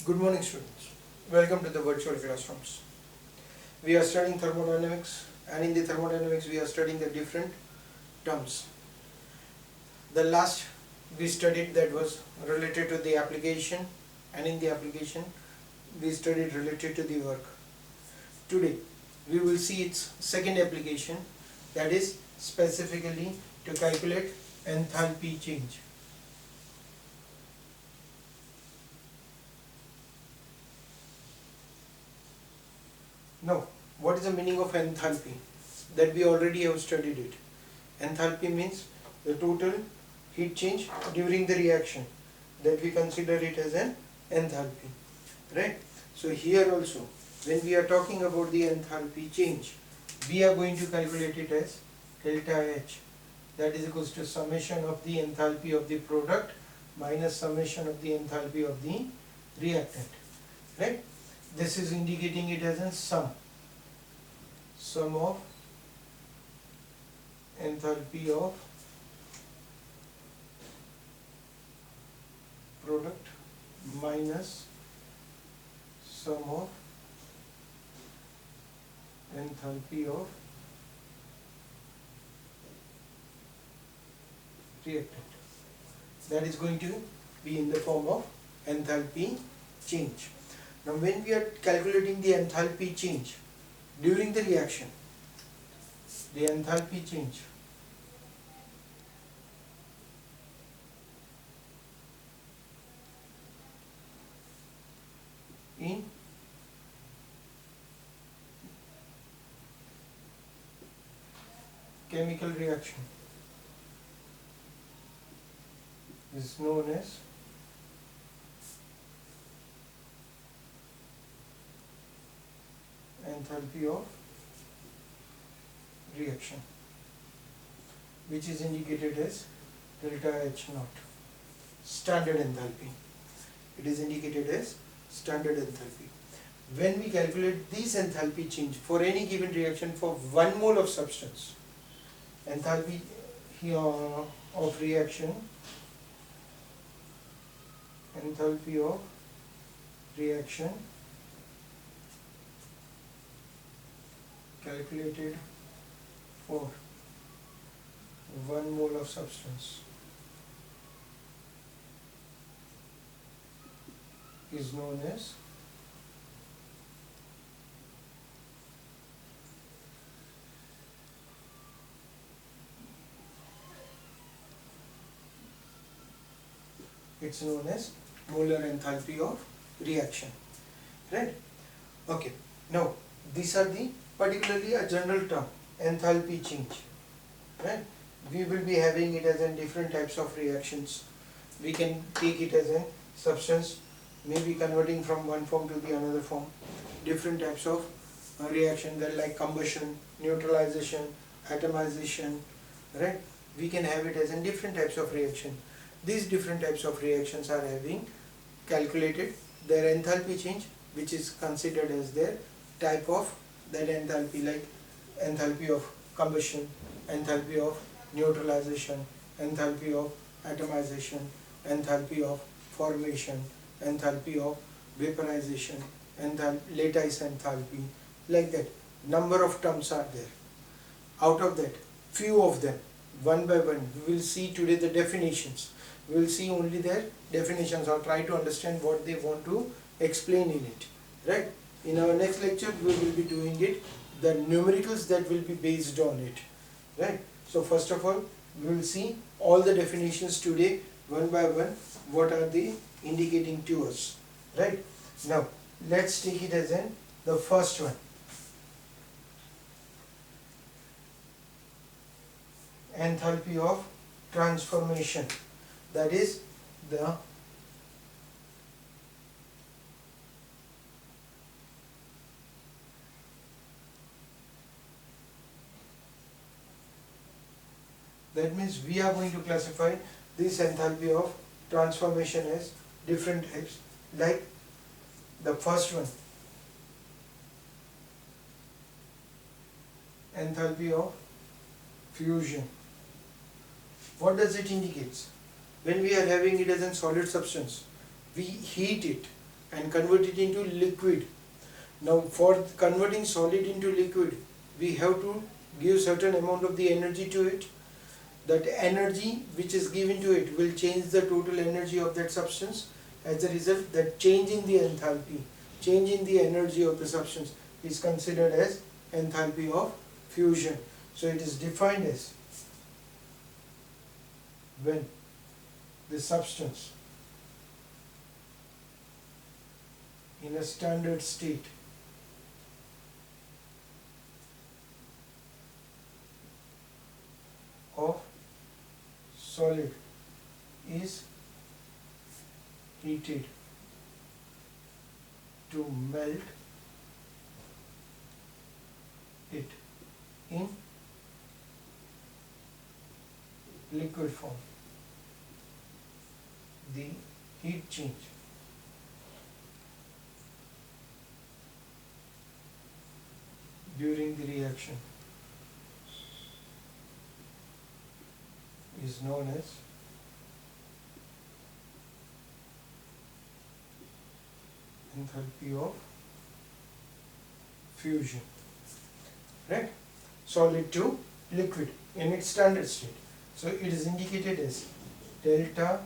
Good morning, students. Welcome to the virtual classrooms. We are studying thermodynamics, and in the thermodynamics we are studying the different terms. The last we studied that was related to the application, and in the application we studied related to the work. Today we will see its second application, that is specifically to calculate enthalpy change. Now, what is the meaning of enthalpy? That we already have studied it. Enthalpy means the total heat change during the reaction, that we consider it as an enthalpy, right? So here also, when we are talking about the enthalpy change, we are going to calculate it as delta H, that is equals to summation of the enthalpy of the product minus summation of the enthalpy of the reactant, right? This is indicating it as a sum of enthalpy of product minus sum of enthalpy of reactant. That is going to be in the form of enthalpy change. Now when we are calculating the enthalpy change during the reaction, the enthalpy change in chemical reaction is known as enthalpy of reaction, which is indicated as delta H naught, standard enthalpy. It is indicated as standard enthalpy. When we calculate this enthalpy change for any given reaction for 1 mole of substance, enthalpy here of reaction, enthalpy of reaction calculated for 1 mole of substance is known as molar enthalpy of reaction, right? Okay, now these are the particularly a general term, enthalpy change, right? We will be having it as in different types of reactions. We can take it as a substance maybe converting from one form to the another form. Different types of reaction, that like combustion, neutralization, atomization, right? We can have it as in different types of reaction. These different types of reactions are having calculated their enthalpy change, which is considered as their type of that enthalpy, like enthalpy of combustion, enthalpy of neutralization, enthalpy of atomization, enthalpy of formation, enthalpy of vaporization, lattice enthalpy, like that. Number of terms are there. Out of that, few of them, one by one, we will see today the definitions. We will see only their definitions or try to understand what they want to explain in it, right? In our next lecture, we will be doing it, the numericals that will be based on it, right? So first of all, we will see all the definitions today, one by one, what are they indicating to us, right? Now, let's take it as in the first one. Enthalpy of transformation, that is the that means we are going to classify this enthalpy of transformation as different types, like the first one, enthalpy of fusion. What does it indicate? When we are having it as a solid substance, we heat it and convert it into liquid. Now for converting solid into liquid, we have to give certain amount of the energy to it. That energy which is given to it will change the total energy of that substance. As a result, that change in the enthalpy, change in the energy of the substance is considered as enthalpy of fusion. So it is defined as when the substance in a standard state of solid is heated to melt it in liquid form. The heat change during the reaction is known as enthalpy of fusion, right? Solid to liquid in its standard state. So it is indicated as delta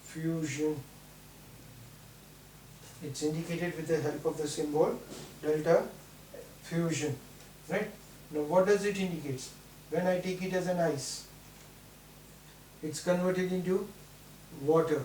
fusion. It's indicated with the help of the symbol delta fusion, right? Now what does it indicate? When I take it as an ice, it's converted into water.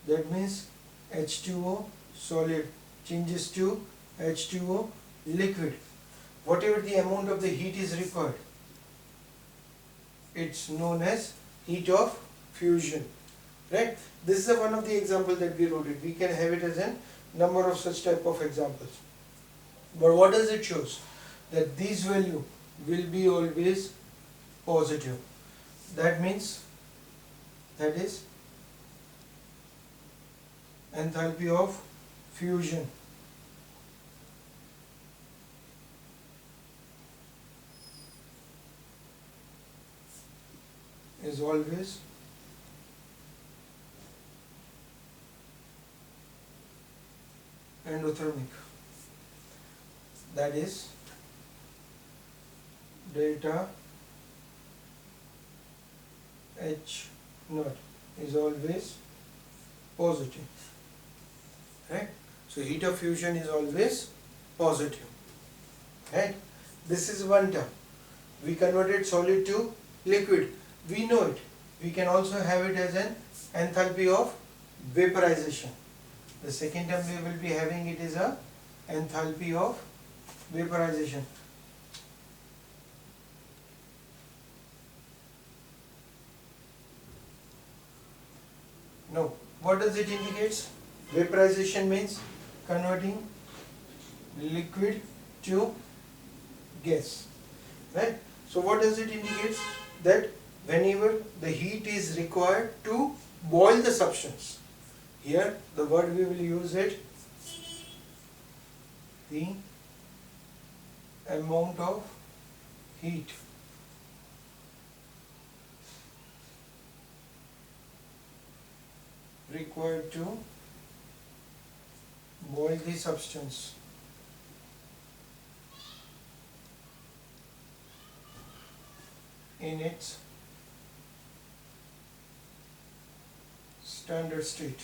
That means H2O solid changes to H2O liquid. Whatever the amount of the heat is required, it's known as heat of fusion, right? This is one of the examples that we wrote it. We can have it as a number of such type of examples. But what does it shows? That this value will be always positive. That means that is enthalpy of fusion is always endothermic. That is delta H naught is always positive, right? So heat of fusion is always positive, right? This is one term. We converted solid to liquid. We know it. We can also have it as an enthalpy of vaporization. The second term we will be having it is a enthalpy of vaporization. Now, what does it indicate? Vaporization means converting liquid to gas, right? So what does it indicate? That whenever the heat is required to boil the substance, here the word we will use it, the amount of heat required to boil the substance in its standard state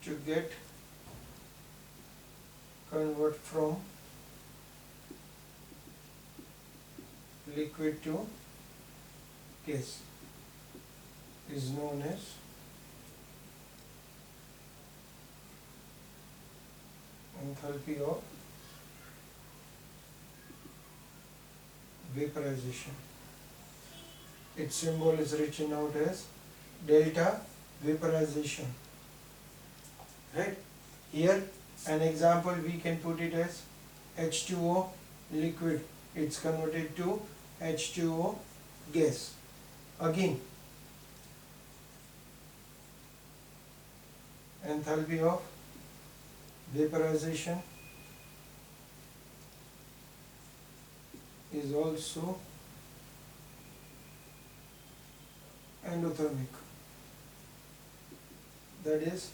to get convert from liquid to gas is known as enthalpy of vaporization. Its symbol is written out as delta vaporization, right? Here an example we can put it as H2O liquid, it's converted to H2O gas. Again, enthalpy of vaporization is also endothermic. that is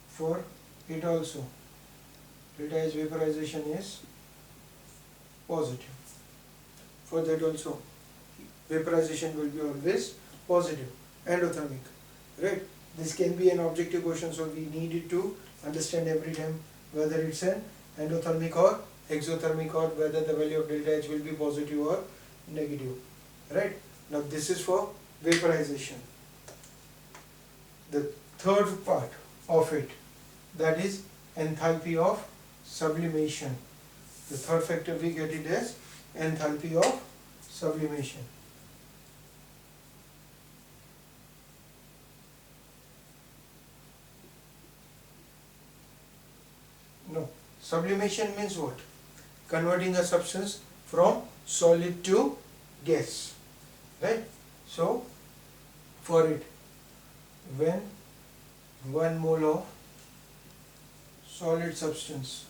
for it also delta H vaporization is positive. For that also vaporization will be always positive, endothermic, right? This can be an objective question, so we needed to understand every time whether it's an endothermic or exothermic, or whether the value of delta H will be positive or negative, right? Now this is for vaporization. The third part of it, that is enthalpy of sublimation. The third factor we get it as enthalpy of sublimation. No, sublimation means what? Converting a substance from solid to gas, right? So for it, when 1 mole of solid substance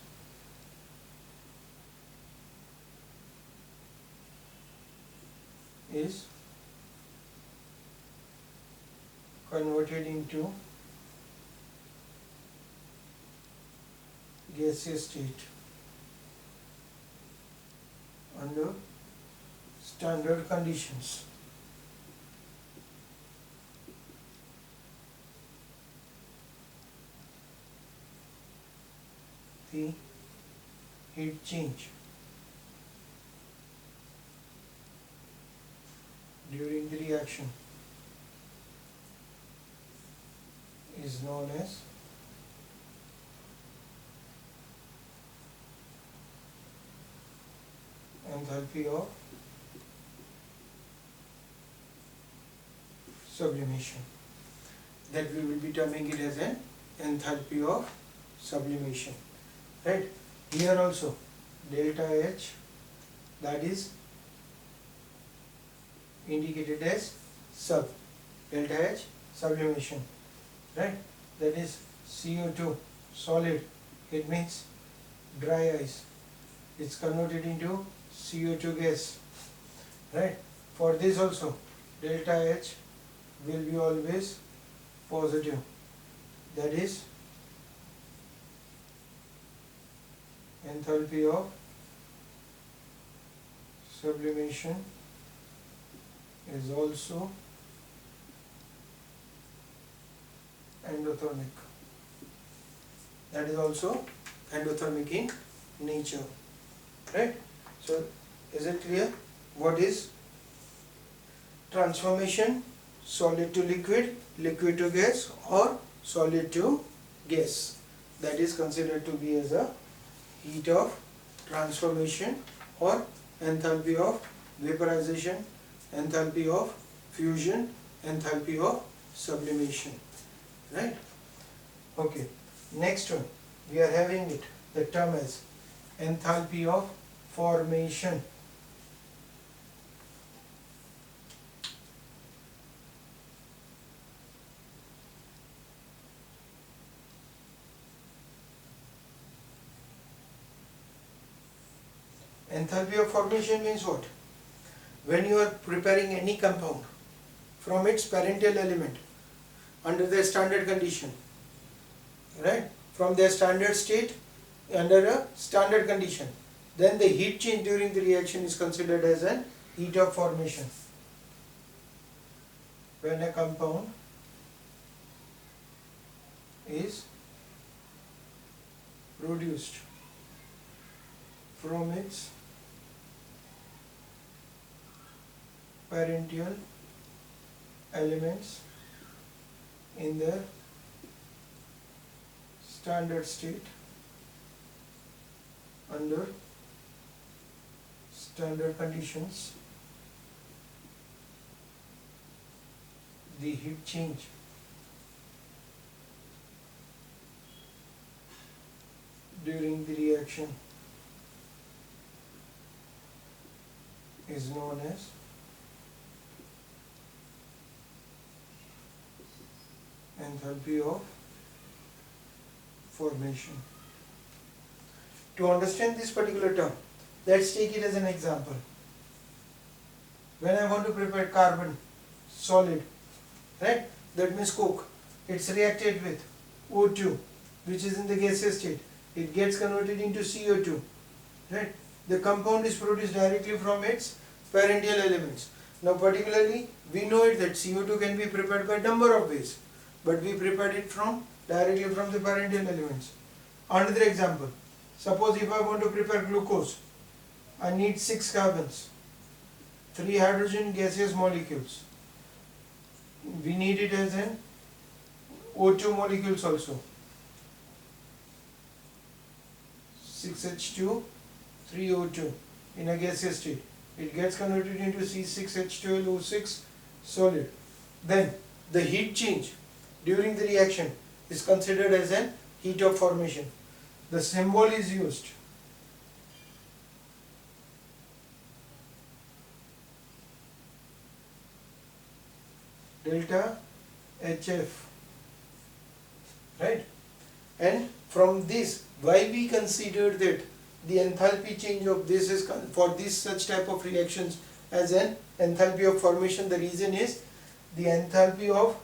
is converted into gaseous state under standard conditions, the heat change during the reaction is known as enthalpy of sublimation. That we will be terming it as an enthalpy of sublimation, right? Here also delta H, that is indicated as sub, delta H sublimation, right? That is CO2 solid, it means dry ice, it's converted into CO2 gas, right? For this also delta H will be always positive, that is enthalpy of sublimation is also endothermic, that is also endothermic in nature, right? So is it clear what is transformation? Solid to liquid, liquid to gas, or solid to gas, that is considered to be as a heat of transformation, or enthalpy of vaporization, enthalpy of fusion, enthalpy of sublimation, right? Okay, next one we are having it, the term as enthalpy of formation. Enthalpy of formation means what? When you are preparing any compound from its parental element under the standard condition, right? From their standard state under a standard condition, then the heat change during the reaction is considered as an heat of formation. When a compound is produced from its parental elements in their standard state under standard conditions, the heat change during the reaction is known as enthalpy of formation. To understand this particular term, let's take it as an example. When I want to prepare carbon solid, right, that means coke, it's reacted with O2, which is in the gaseous state. It gets converted into CO2, right? The compound is produced directly from its parental elements. Now particularly we know it that CO2 can be prepared by number of ways, but we prepared it directly from the parental elements. Another example, suppose if I want to prepare glucose, I need 6 carbons, 3 hydrogen gaseous molecules. We need it as an O2 molecules also. 6H2, 3O2 in a gaseous state. It gets converted into C6H12O6 solid. Then the heat change during the reaction is considered as an heat of formation. The symbol is used. Delta HF, right? And from this, why we consider that the enthalpy change of this is for this such type of reactions as an enthalpy of formation. The reason is the enthalpy of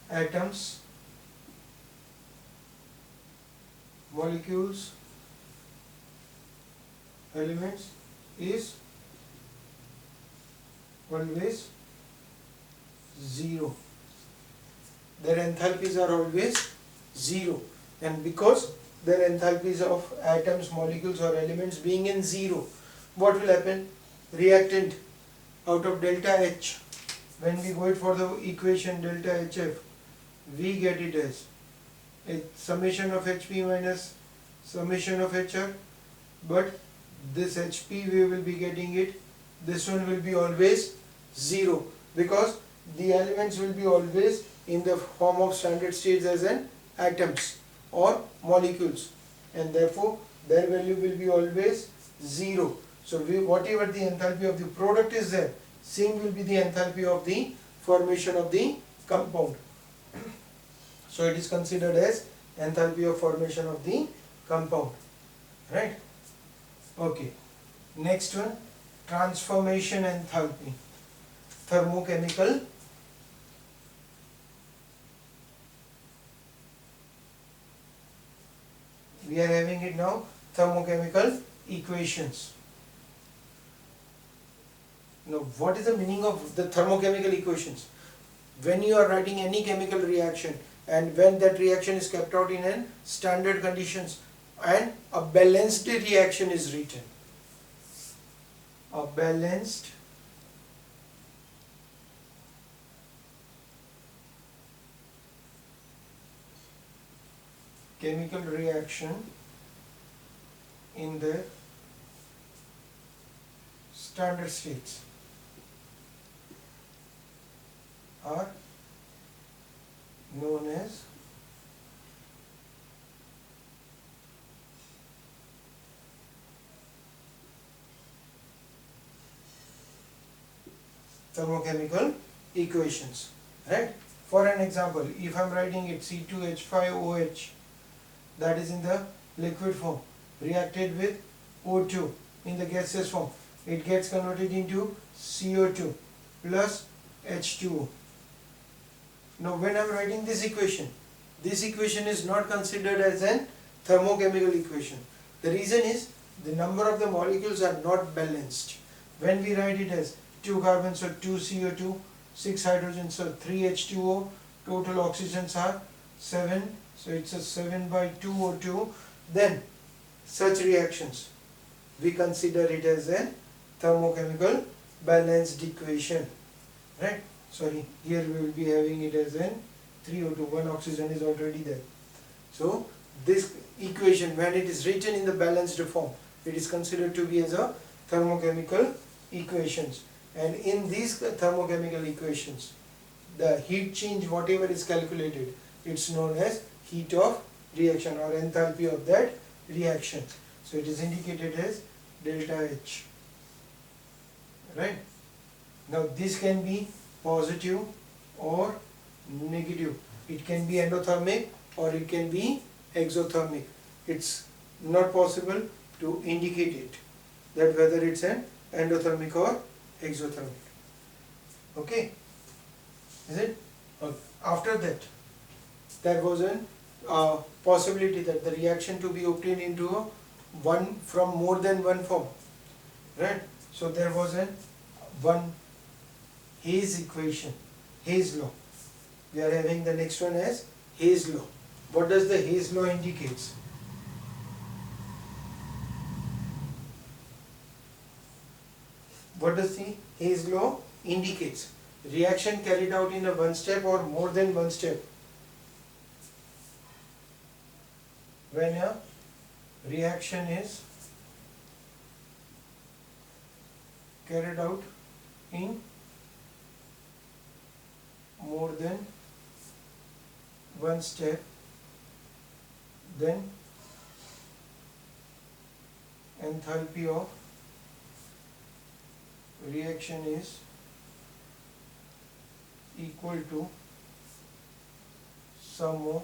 atoms, molecules, elements is always 0. Their enthalpies are always 0, and because their enthalpies of atoms, molecules or elements being in 0, what will happen? Reactant out of delta H, when we go it for the equation delta HF, we get it as a summation of HP minus summation of HR, but this HP we will be getting it, this one will be always 0, because the elements will be always in the form of standard states as an atoms or molecules, and therefore their value will be always 0. So whatever the enthalpy of the product is there, same will be the enthalpy of the formation of the compound. So it is considered as enthalpy of formation of the compound, right? Okay, next one, transformation enthalpy, thermochemical we are having it now, thermochemical equations. Now what is the meaning of the thermochemical equations? When you are writing any chemical reaction and when that reaction is kept out in standard conditions and a balanced reaction is written, a balanced chemical reaction in the standard states are known as thermochemical equations, right? For an example, if I am writing it C2H5OH, that is in the liquid form, reacted with O2 in the gaseous form, it gets converted into CO2 plus H2O. Now when I am writing this equation is not considered as a thermochemical equation. The reason is the number of the molecules are not balanced. When we write it as 2 carbons or 2 CO2, 6 hydrogens or 3 H2O, total oxygens are 7, so it's a 7 by 2 O2, then such reactions we consider it as a thermochemical balanced equation, right? Sorry, here we will be having it as an 3O2, one oxygen is already there. So this equation, when it is written in the balanced form, it is considered to be as a thermochemical equations. And in these thermochemical equations, the heat change whatever is calculated, it's known as heat of reaction or enthalpy of that reaction. So it is indicated as delta H, right? Now this can be positive or negative. It can be endothermic or it can be exothermic. It's not possible to indicate it that whether it's an endothermic or exothermic. Okay, is it? After that, there was a possibility that the reaction to be obtained into a one from more than one form, right? So there was a one Hayes equation, Hayes law. We are having the next one as Hayes law. What does the Hayes law indicates? What does the Hayes law indicates? Reaction carried out in a one step or more than one step. When a reaction is carried out in more than one step, then enthalpy of reaction is equal to sum of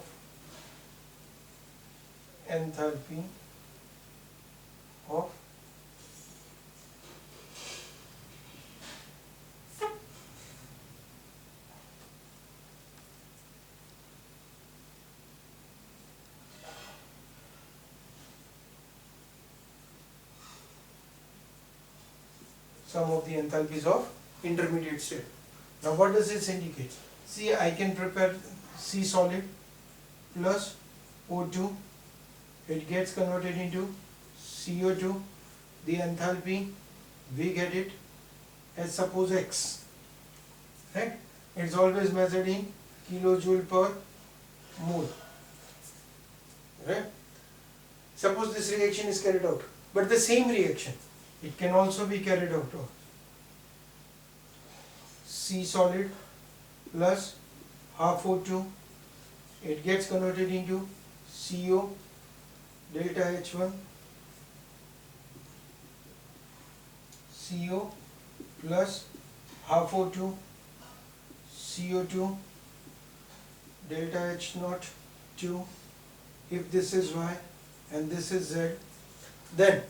enthalpy of the enthalpies of intermediate state. Now what does this indicate? See, I can prepare C solid plus O2, it gets converted into CO2, the enthalpy, we get it as suppose X, right? It's always measured in kilojoule per mole, right? Suppose this reaction is carried out, but the same reaction, it can also be carried out of C solid plus half O2, it gets converted into CO delta H1, CO plus half O2, CO2 delta H naught 2. If this is Y and this is Z, then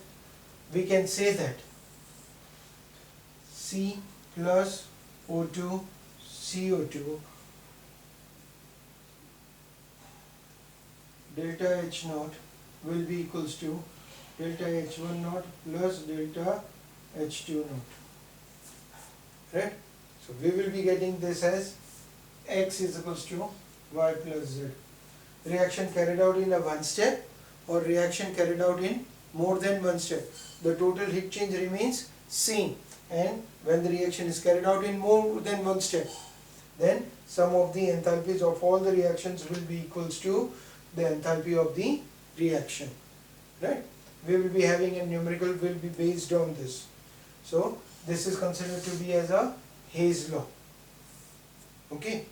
we can say that C plus O2 CO2 delta H naught will be equals to delta H1 naught plus delta H2 naught, right? So we will be getting this as X is equals to Y plus Z. Reaction carried out in a one step or reaction carried out in more than one step, the total heat change remains same, and when the reaction is carried out in more than one step, then sum of the enthalpies of all the reactions will be equals to the enthalpy of the reaction, right? We will be having a numerical will be based on this. So this is considered to be as a Hayes law. Okay.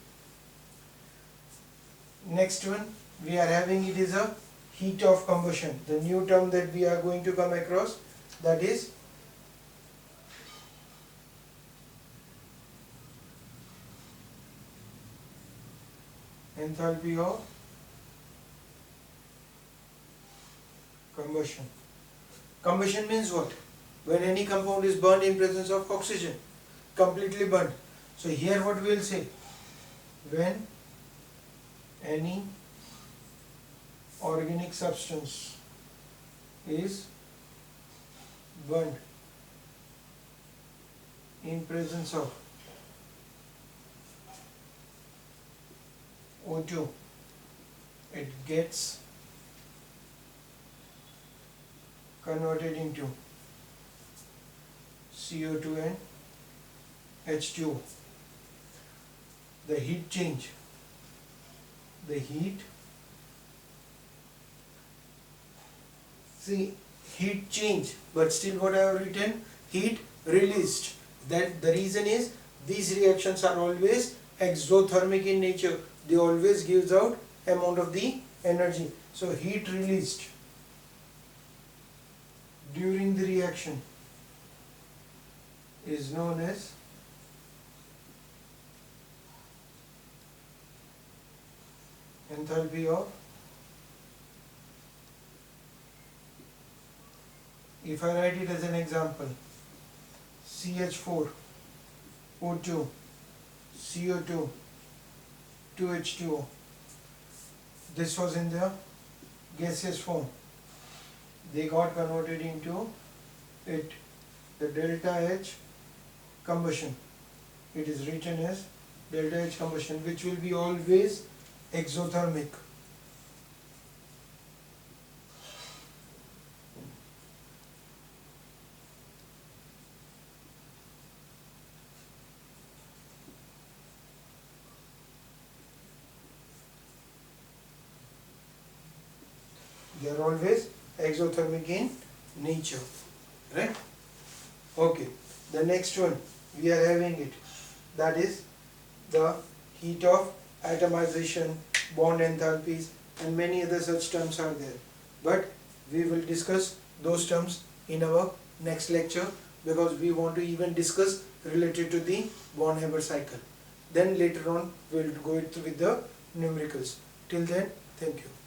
Next one we are having, it is a heat of combustion. The new term that we are going to come across, that is enthalpy of combustion. Combustion means what? When any compound is burned in presence of oxygen, completely burned. So here what we will say, when any organic substance is burned in presence of O2, it gets converted into CO2 and H2O. The heat change, the heat, see, heat change, but still what I have written, heat released. That the reason is these reactions are always exothermic in nature. They always gives out amount of the energy. So heat released during the reaction is known as enthalpy of, if I write it as an example, CH4, O2, CO2, 2H2O. This was in the gaseous form. They got converted into it, the delta H combustion. It is written as delta H combustion, which will be always exothermic. They are always exothermic in nature, right? Okay, the next one we are having it, that is the heat of atomization, bond enthalpies, and many other such terms are there. But we will discuss those terms in our next lecture, because we want to even discuss related to the Born-Haber cycle. Then later on we will go with the numericals. Till then, thank you.